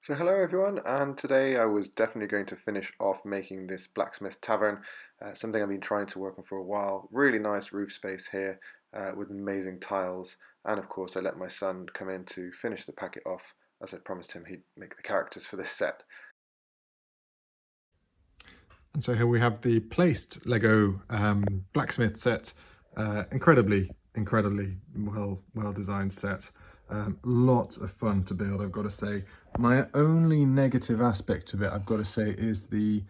So hello everyone, and today I was definitely going to finish off making this blacksmith tavern, something I've been trying to work on for a while. Really nice roof space here with amazing tiles, and of course I let my son come in to finish the packet off as I promised him he'd make the characters for this set. And so here we have the placed Lego blacksmith set. Incredibly well designed set. Lot of fun to build, I've got to say. My only negative aspect of it, I've got to say, is the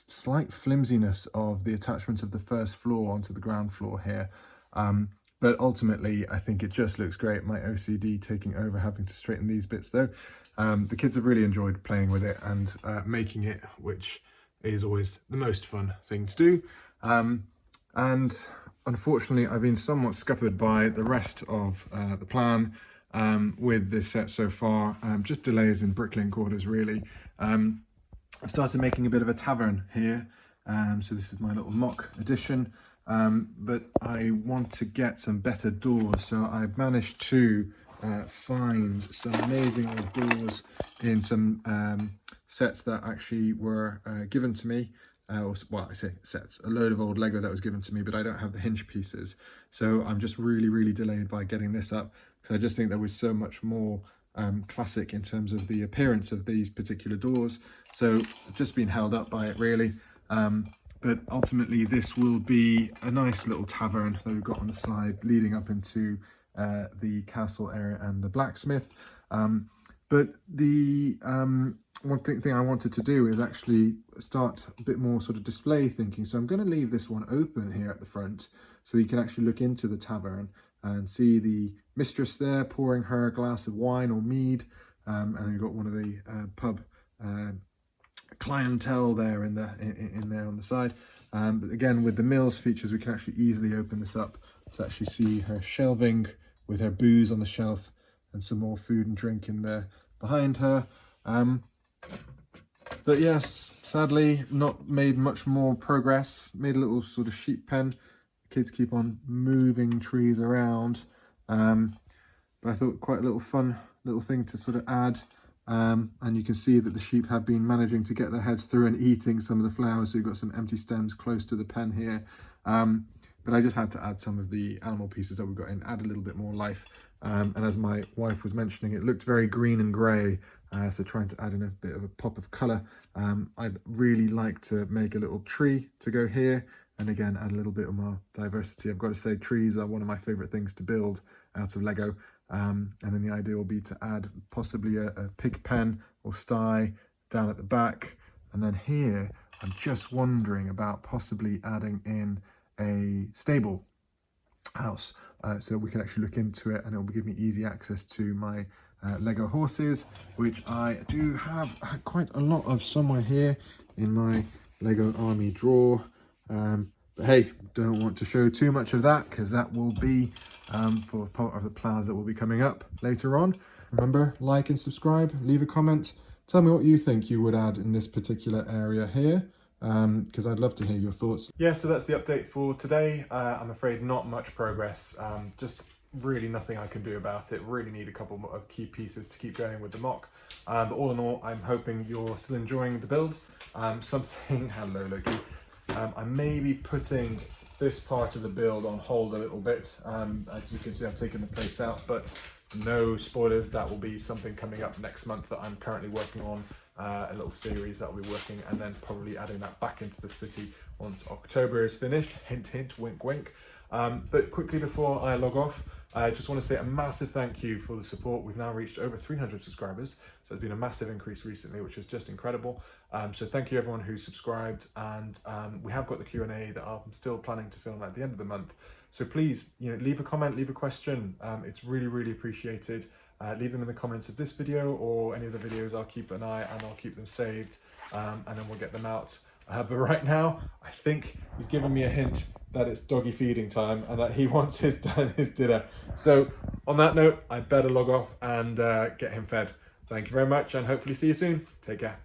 slight flimsiness of the attachment of the first floor onto the ground floor here. But ultimately, I think it just looks great. My OCD taking over, having to straighten these bits though. The kids have really enjoyed playing with it and making it, which is always the most fun thing to do. And unfortunately, I've been somewhat scuppered by the rest of the plan with this set so far. Just delays in bricklink orders, really. I've started making a bit of a tavern here. So this is my little mock edition. But I want to get some better doors. So I've managed to find some amazing old doors in some sets that actually were given to me. Well, I say sets, a load of old Lego that was given to me, but I don't have the hinge pieces. So I'm just really delayed by getting this up, because I just think there was so much more classic in terms of the appearance of these particular doors. So I've just been held up by it, really. But ultimately this will be a nice little tavern that we've got on the side leading up into the castle area and the blacksmith. But the one thing I wanted to do is actually start a bit more sort of display thinking. So I'm going to leave this one open here at the front so you can actually look into the tavern and see the mistress there pouring her a glass of wine or mead. And then you've got one of the pub clientele there in there on the side. But again, with the Mills features, we can actually easily open this up to actually see her shelving with her booze on the shelf and some more food and drink in there behind her. But yes, sadly not made much more progress. Made a little sort of sheep pen. Kids keep on moving trees around, but I thought quite a little fun little thing to sort of add. And you can see that the sheep have been managing to get their heads through and eating some of the flowers. So you've got some empty stems close to the pen here. But I just had to add some of the animal pieces that we've got in, add a little bit more life. And as my wife was mentioning, it looked very green and grey. So trying to add in a bit of a pop of colour. I'd really like to make a little tree to go here. And again, add a little bit more diversity. I've got to say, trees are one of my favourite things to build out of Lego. And then the idea will be to add possibly a pig pen or sty down at the back. And then here, I'm just wondering about possibly adding in a stable house, so we can actually look into it, and it will give me easy access to my Lego horses, which I do have quite a lot of somewhere here in my Lego army drawer. But hey, don't want to show too much of that, because that will be for part of the plans that will be coming up later on. Remember, like and subscribe, leave a comment, tell me what you think you would add in this particular area here, because I'd love to hear your thoughts. Yeah, so that's the update for today. I'm afraid not much progress, just really nothing I can do about it. Really need a couple of key pieces to keep going with the mock. But all in all, I'm hoping you're still enjoying the build. Hello Loki. I may be putting this part of the build on hold a little bit. As you can see, I've taken the plates out, but no spoilers. That will be something coming up next month that I'm currently working on. A little series that will be working, and then probably adding that back into the city once October is finished. Hint, hint, wink, wink. But quickly before I log off, I just want to say a massive thank you for the support. We've now reached over 300 subscribers, so it's been a massive increase recently, which is just incredible. So thank you everyone who subscribed, and we have got the Q&A that I'm still planning to film at the end of the month. So please, leave a comment, leave a question. It's really appreciated. Leave them in the comments of this video or any of the videos. I'll keep an eye and I'll keep them saved, and then we'll get them out. But right now, I think he's given me a hint that it's doggy feeding time and that he wants his dinner. So on that note, I better log off and get him fed. Thank you very much, and hopefully see you soon. Take care.